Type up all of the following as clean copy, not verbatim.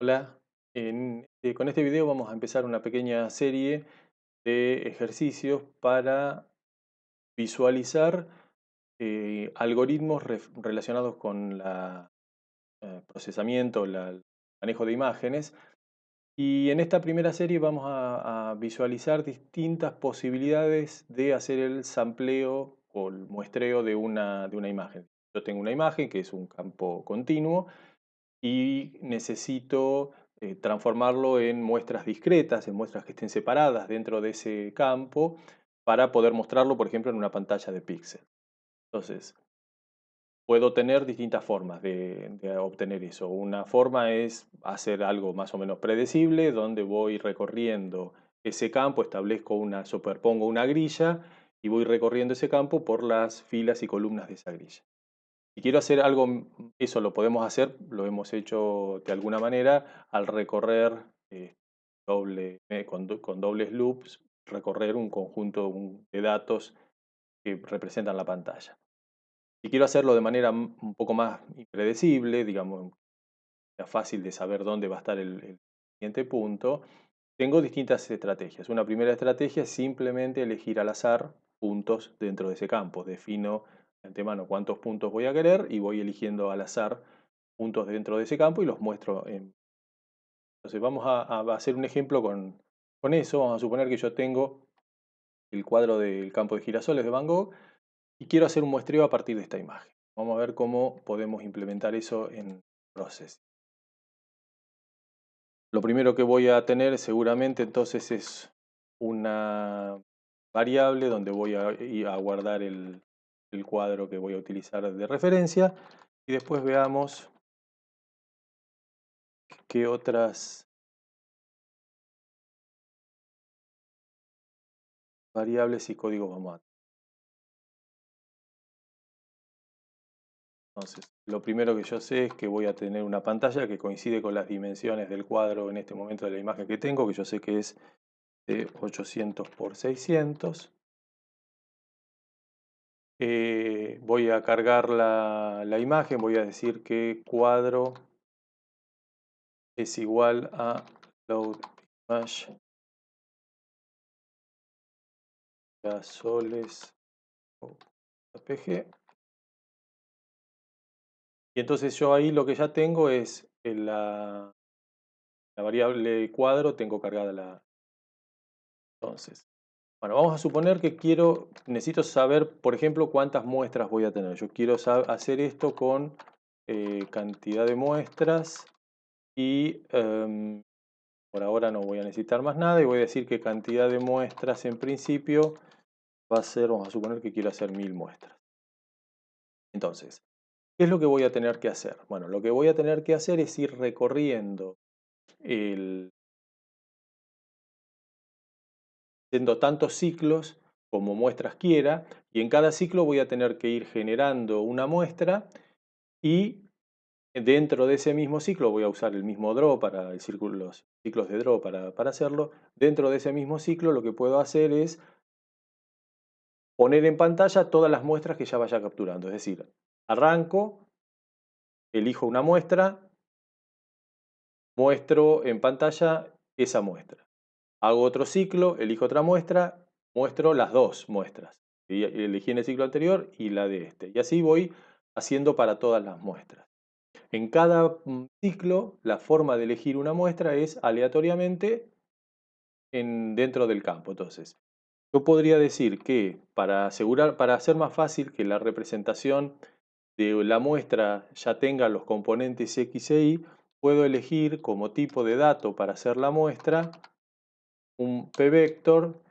Hola, con este video vamos a empezar una pequeña serie de ejercicios para visualizar algoritmos relacionados con el procesamiento, el manejo de imágenes. Y en esta primera serie vamos a visualizar distintas posibilidades de hacer el sampleo o el muestreo de una imagen. Yo tengo una imagen que es un campo continuo y necesito transformarlo en muestras discretas, en muestras que estén separadas dentro de ese campo para poder mostrarlo, por ejemplo, en una pantalla de píxel. Entonces, puedo tener distintas formas de obtener eso. Una forma es hacer algo más o menos predecible, donde voy recorriendo ese campo, superpongo una grilla y voy recorriendo ese campo por las filas y columnas de esa grilla. Si quiero hacer algo, eso lo podemos hacer, lo hemos hecho de alguna manera al recorrer con dobles loops, recorrer un conjunto de datos que representan la pantalla. Si quiero hacerlo de manera un poco más impredecible, digamos, sea fácil de saber dónde va a estar el siguiente punto, tengo distintas estrategias. Una primera estrategia es simplemente elegir al azar puntos dentro de ese campo. Defino de antemano cuántos puntos voy a querer y voy eligiendo al azar puntos dentro de ese campo y los muestro. Entonces vamos a hacer un ejemplo con eso. Vamos a suponer que yo tengo el cuadro del campo de girasoles de Van Gogh y quiero hacer un muestreo a partir de esta imagen. Vamos a ver cómo podemos implementar eso en Process. Lo primero que voy a tener seguramente entonces es una variable donde voy ir a guardar el cuadro que voy a utilizar de referencia y después veamos qué otras variables y códigos vamos a tener. Entonces, lo primero que yo sé es que voy a tener una pantalla que coincide con las dimensiones del cuadro en este momento de la imagen que tengo, que yo sé que es de 800 por 600. Voy a cargar la imagen, voy a decir que cuadro es igual a load image girasoles JPG. Y entonces yo ahí lo que ya tengo es la variable cuadro, tengo cargada Entonces, bueno, vamos a suponer que necesito saber, por ejemplo, cuántas muestras voy a tener. Yo quiero hacer esto con cantidad de muestras y por ahora no voy a necesitar más nada y voy a decir que cantidad de muestras en principio va a ser, vamos a suponer que quiero hacer 1000 muestras. Entonces, ¿qué es lo que voy a tener que hacer? Bueno, lo que voy a tener que hacer es ir recorriendo haciendo tantos ciclos como muestras quiera y en cada ciclo voy a tener que ir generando una muestra y dentro de ese mismo ciclo voy a usar el mismo draw para los ciclos de draw para hacerlo. Dentro de ese mismo ciclo lo que puedo hacer es poner en pantalla todas las muestras que ya vaya capturando. Es decir, arranco, elijo una muestra, muestro en pantalla esa muestra. Hago otro ciclo, elijo otra muestra, muestro las dos muestras. Y elegí en el ciclo anterior y la de este. Y así voy haciendo para todas las muestras. En cada ciclo, la forma de elegir una muestra es aleatoriamente dentro del campo. Entonces, yo podría decir que para hacer más fácil que la representación de la muestra ya tenga los componentes X e Y, puedo elegir como tipo de dato para hacer la muestra un p-vector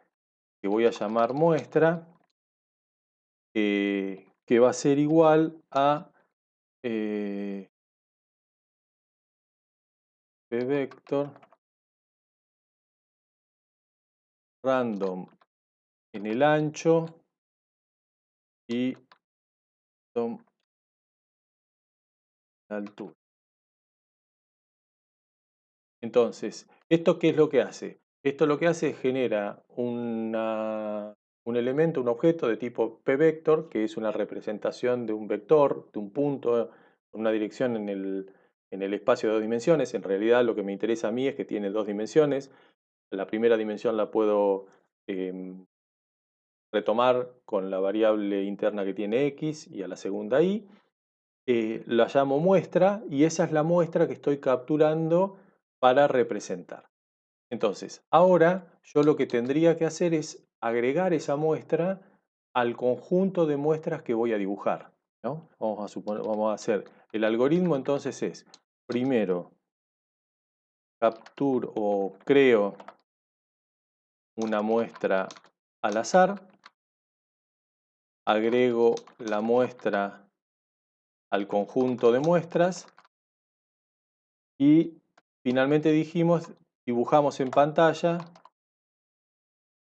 que voy a llamar muestra, que va a ser igual a p-vector random en el ancho y random en la altura. Entonces, ¿esto qué es lo que hace? Esto lo que hace es genera un elemento, un objeto de tipo p-vector, que es una representación de un vector, de un punto, una dirección en el espacio de 2 dimensiones. En realidad lo que me interesa a mí es que tiene 2 dimensiones. La primera dimensión la puedo retomar con la variable interna que tiene x y a la segunda y. La llamo muestra y esa es la muestra que estoy capturando para representar. Entonces, ahora yo lo que tendría que hacer es agregar esa muestra al conjunto de muestras que voy a dibujar, ¿no? Vamos a hacer el algoritmo, entonces es, primero capturo o creo una muestra al azar, agrego la muestra al conjunto de muestras y finalmente dibujamos en pantalla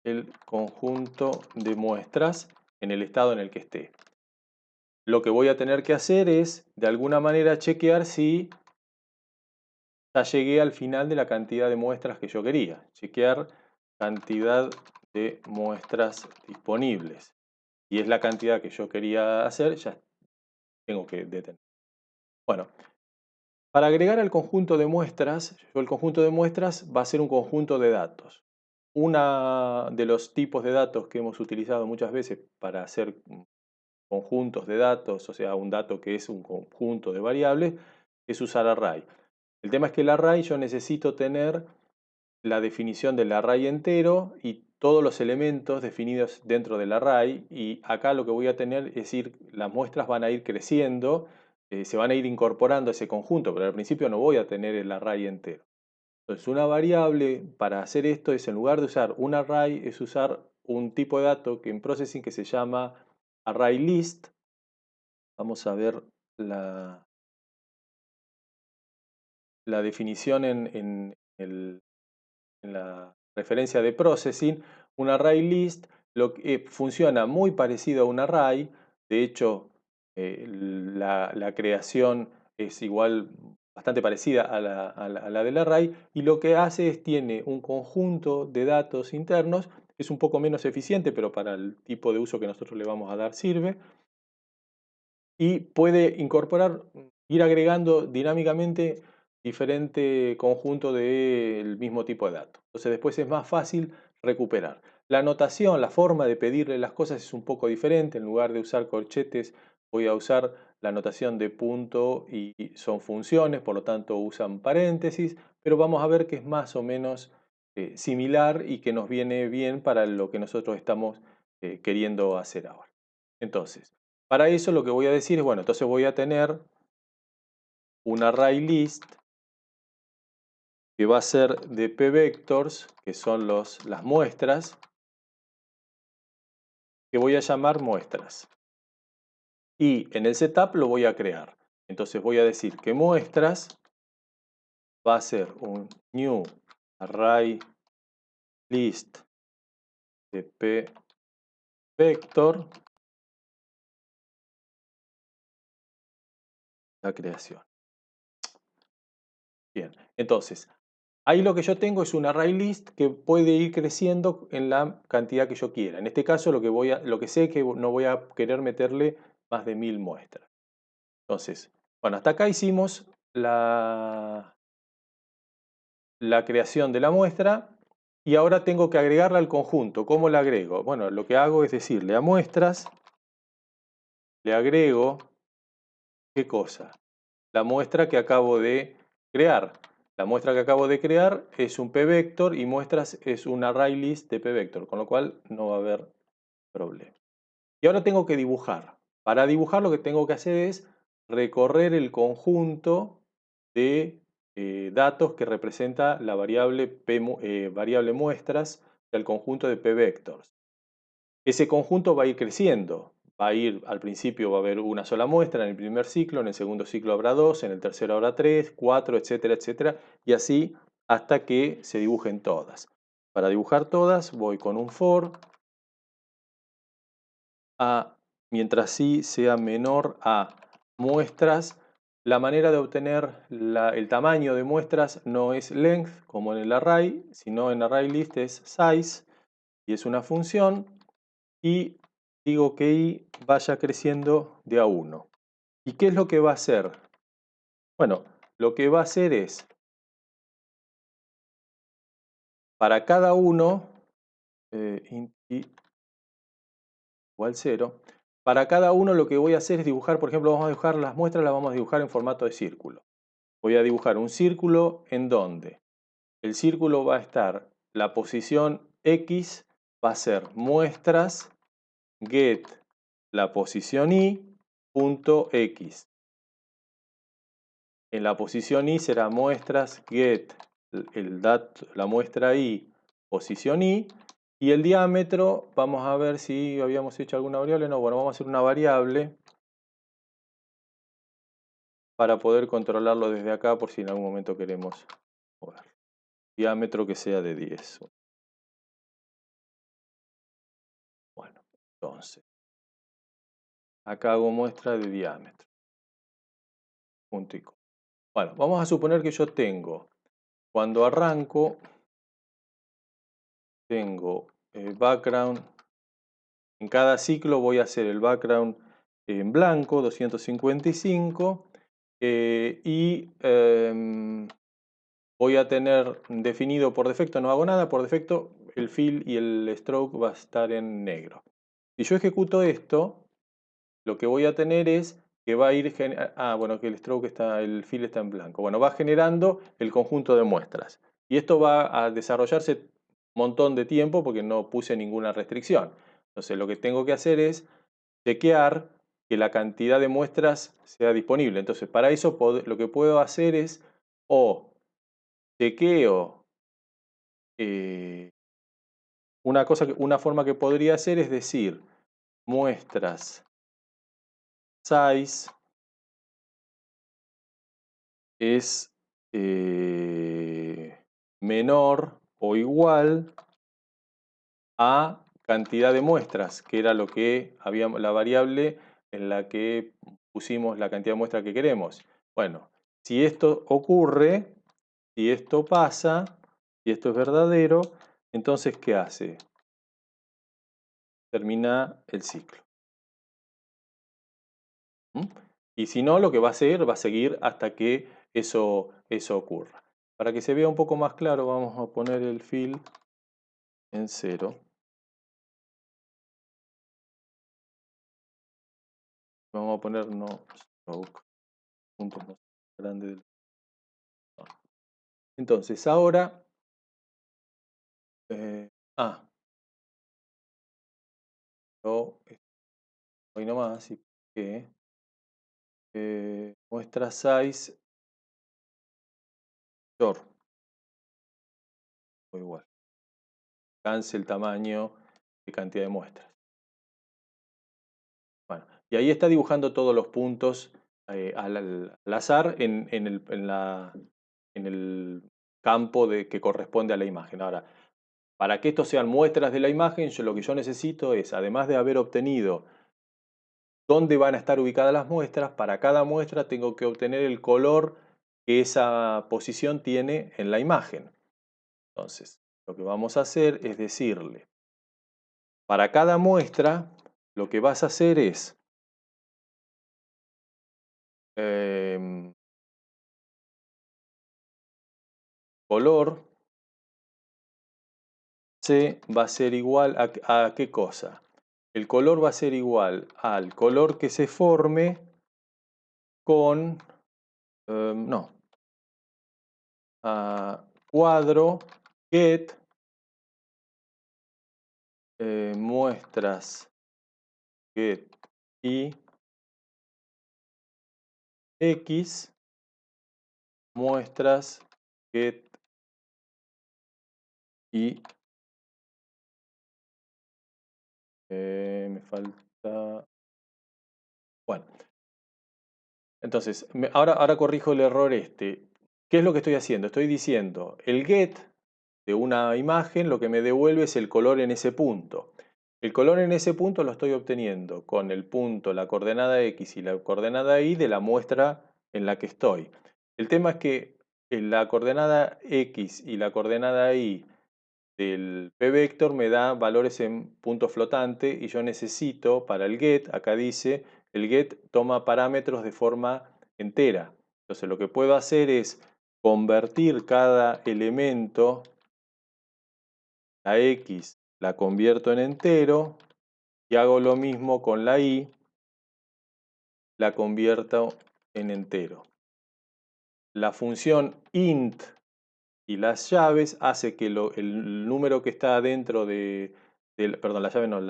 el conjunto de muestras en el estado en el que esté. Lo que voy a tener que hacer es, de alguna manera, chequear si ya llegué al final de la cantidad de muestras que yo quería. Chequear cantidad de muestras disponibles. Si es la cantidad que yo quería hacer, ya tengo que detener. Bueno, para agregar al conjunto de muestras, el conjunto de muestras va a ser un conjunto de datos. Uno de los tipos de datos que hemos utilizado muchas veces para hacer conjuntos de datos, o sea, un dato que es un conjunto de variables, es usar array. El tema es que el array yo necesito tener la definición del array entero y todos los elementos definidos dentro del array, y acá lo que voy a tener es las muestras van a ir creciendo, se van a ir incorporando a ese conjunto, pero al principio no voy a tener el array entero. Entonces una variable para hacer esto es, en lugar de usar un array, es usar un tipo de dato que en Processing que se llama ArrayList. Vamos a ver la definición en la referencia de Processing. Un ArrayList funciona muy parecido a un array. De hecho, la creación es igual, bastante parecida a la del array. Y lo que hace es, tiene un conjunto de datos internos. Es un poco menos eficiente, pero para el tipo de uso que nosotros le vamos a dar sirve. Y puede ir agregando dinámicamente diferente conjunto del mismo tipo de datos. Entonces después es más fácil recuperar. La notación, la forma de pedirle las cosas es un poco diferente. En lugar de usar corchetes, voy a usar la notación de punto y son funciones, por lo tanto usan paréntesis, pero vamos a ver que es más o menos similar y que nos viene bien para lo que nosotros estamos queriendo hacer ahora. Entonces, para eso lo que voy a decir es, bueno, entonces voy a tener un ArrayList que va a ser de pvectors, que son las muestras, que voy a llamar muestras. Y en el setup lo voy a crear. Entonces voy a decir que muestras va a ser un new ArrayList de pvector, la creación. Bien, entonces, ahí lo que yo tengo es un ArrayList que puede ir creciendo en la cantidad que yo quiera. En este caso lo que sé es que no voy a querer meterle más de 1000 muestras. Entonces, bueno, hasta acá hicimos la creación de la muestra y ahora tengo que agregarla al conjunto. ¿Cómo la agrego? Bueno, lo que hago es decirle a muestras, le agrego, ¿qué cosa? La muestra que acabo de crear. La muestra que acabo de crear es un pvector y muestras es un ArrayList de pvector, con lo cual no va a haber problema. Y ahora tengo que dibujar. Para dibujar lo que tengo que hacer es recorrer el conjunto de datos que representa la variable, variable muestras del conjunto de pvectors. Ese conjunto va a ir creciendo. Al principio va a haber una sola muestra en el primer ciclo, en el segundo ciclo habrá 2, en el tercero habrá 3, 4, etcétera, etcétera, y así hasta que se dibujen todas. Para dibujar todas voy con un for a, mientras i sea menor a muestras. La manera de obtener el tamaño de muestras no es length como en el array, sino en ArrayList es size y es una función, y digo que i vaya creciendo de a 1. ¿Y qué es lo que va a hacer? Bueno, lo que va a hacer es, para cada uno, int i igual 0, para cada uno lo que voy a hacer es dibujar, por ejemplo, vamos a dibujar las muestras, las vamos a dibujar en formato de círculo. Voy a dibujar un círculo en donde el círculo va a estar, la posición X va a ser muestras get la posición Y punto X. En la posición Y será muestras get la muestra Y posición Y. Y el diámetro, vamos a ver si habíamos hecho alguna variable. No, bueno, vamos a hacer una variable para poder controlarlo desde acá por si en algún momento queremos mover. Diámetro que sea de 10. Bueno, entonces, acá hago muestra de diámetro. Punto y coma. Bueno, vamos a suponer que yo tengo, cuando arranco, tengo background. En cada ciclo voy a hacer el background en blanco, 255, y voy a tener definido por defecto, no hago nada, por defecto el fill y el stroke va a estar en negro. Si yo ejecuto esto, lo que voy a tener es que va a ir, bueno, que el stroke está, el fill está en blanco. Bueno, va generando el conjunto de muestras. Y esto va a desarrollarse un montón de tiempo porque no puse ninguna restricción. Entonces lo que tengo que hacer es chequear que la cantidad de muestras sea disponible. Entonces para eso lo que puedo hacer es o chequeo una forma que podría hacer es decir muestras size es menor o igual a cantidad de muestras, que era lo que habíamos, la variable en la que pusimos la cantidad de muestras que queremos. Bueno, si esto ocurre, si esto pasa, si esto es verdadero, entonces ¿qué hace? Termina el ciclo. ¿Mm? Y si no, lo que va a hacer, va a seguir hasta que eso ocurra. Para que se vea un poco más claro, vamos a poner el fill en 0. Vamos a poner no stroke, puntos más grandes. Entonces, ahora, eh, yo hoy nomás y que muestra size short o igual. Alcance el tamaño de cantidad de muestras. Bueno, y ahí está dibujando todos los puntos al azar en el campo que corresponde a la imagen. Ahora, para que estos sean muestras de la imagen, lo que yo necesito es, además de haber obtenido dónde van a estar ubicadas las muestras, para cada muestra tengo que obtener el color que esa posición tiene en la imagen. Entonces, lo que vamos a hacer es decirle, para cada muestra, lo que vas a hacer es color C va a ser igual a ¿qué cosa? El color va a ser igual al color que se forme con, no, cuadro get muestras get y x muestras get y me falta, bueno, entonces ahora corrijo el error este. ¿Qué es lo que estoy haciendo? Estoy diciendo el get de una imagen lo que me devuelve es el color en ese punto. El color en ese punto lo estoy obteniendo con el punto, la coordenada x y la coordenada y de la muestra en la que estoy. El tema es que la coordenada x y la coordenada y del p-vector me da valores en punto flotante y yo necesito para el get, acá dice, el get toma parámetros de forma entera. Entonces lo que puedo hacer es convertir cada elemento, la X la convierto en entero y hago lo mismo con la Y, la convierto en entero. La función int y las llaves hace que el número que está dentro perdón, las llaves no,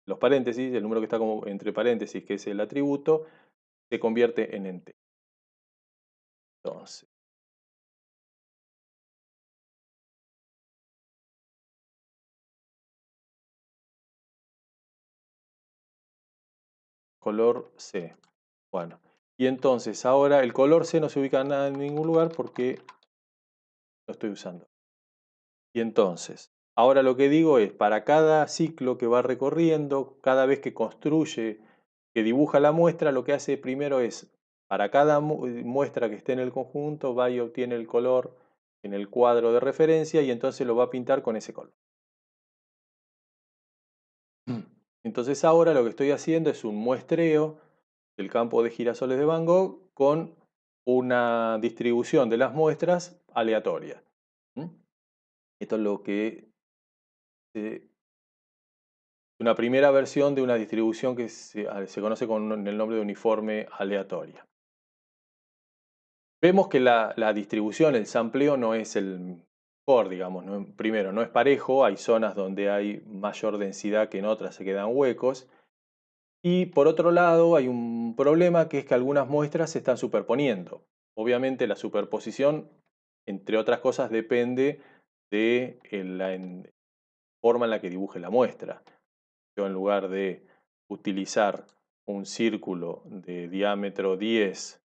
los paréntesis, el número que está como entre paréntesis, que es el atributo, se convierte en entero. Entonces, color C. Bueno, y entonces ahora el color C no se ubica en ningún lugar porque lo estoy usando. Y entonces, ahora lo que digo es, para cada ciclo que va recorriendo, cada vez que construye, que dibuja la muestra, lo que hace primero es, para cada muestra que esté en el conjunto, va y obtiene el color en el cuadro de referencia y entonces lo va a pintar con ese color. Entonces ahora lo que estoy haciendo es un muestreo del campo de girasoles de Van Gogh con una distribución de las muestras aleatoria. Esto es lo que una primera versión de una distribución que se conoce con el nombre de uniforme aleatoria. Vemos que la distribución, el sampleo no es el mejor, digamos. Primero, no es parejo, hay zonas donde hay mayor densidad que en otras se quedan huecos. Y por otro lado, hay un problema que es que algunas muestras se están superponiendo. Obviamente la superposición, entre otras cosas, depende de la forma en la que dibuje la muestra. Yo, en lugar de utilizar un círculo de diámetro 10,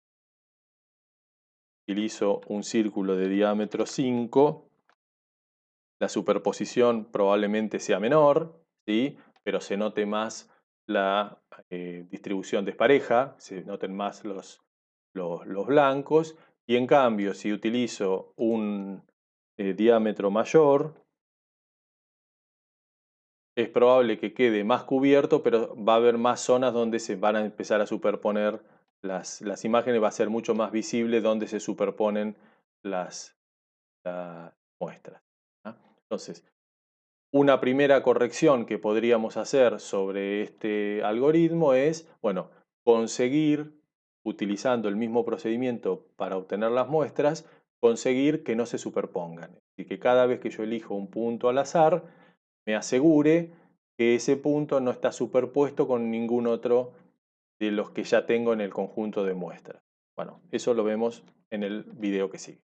utilizo un círculo de diámetro 5, la superposición probablemente sea menor, ¿sí? Pero se note más la distribución despareja, se noten más los blancos, y en cambio si utilizo un diámetro mayor, es probable que quede más cubierto, pero va a haber más zonas donde se van a empezar a superponer las imágenes, va a ser mucho más visible donde se superponen las muestras. Entonces, una primera corrección que podríamos hacer sobre este algoritmo es, bueno, conseguir, utilizando el mismo procedimiento para obtener las muestras, conseguir que no se superpongan. Y que cada vez que yo elijo un punto al azar, me asegure que ese punto no está superpuesto con ningún otro de los que ya tengo en el conjunto de muestras. Bueno, eso lo vemos en el video que sigue.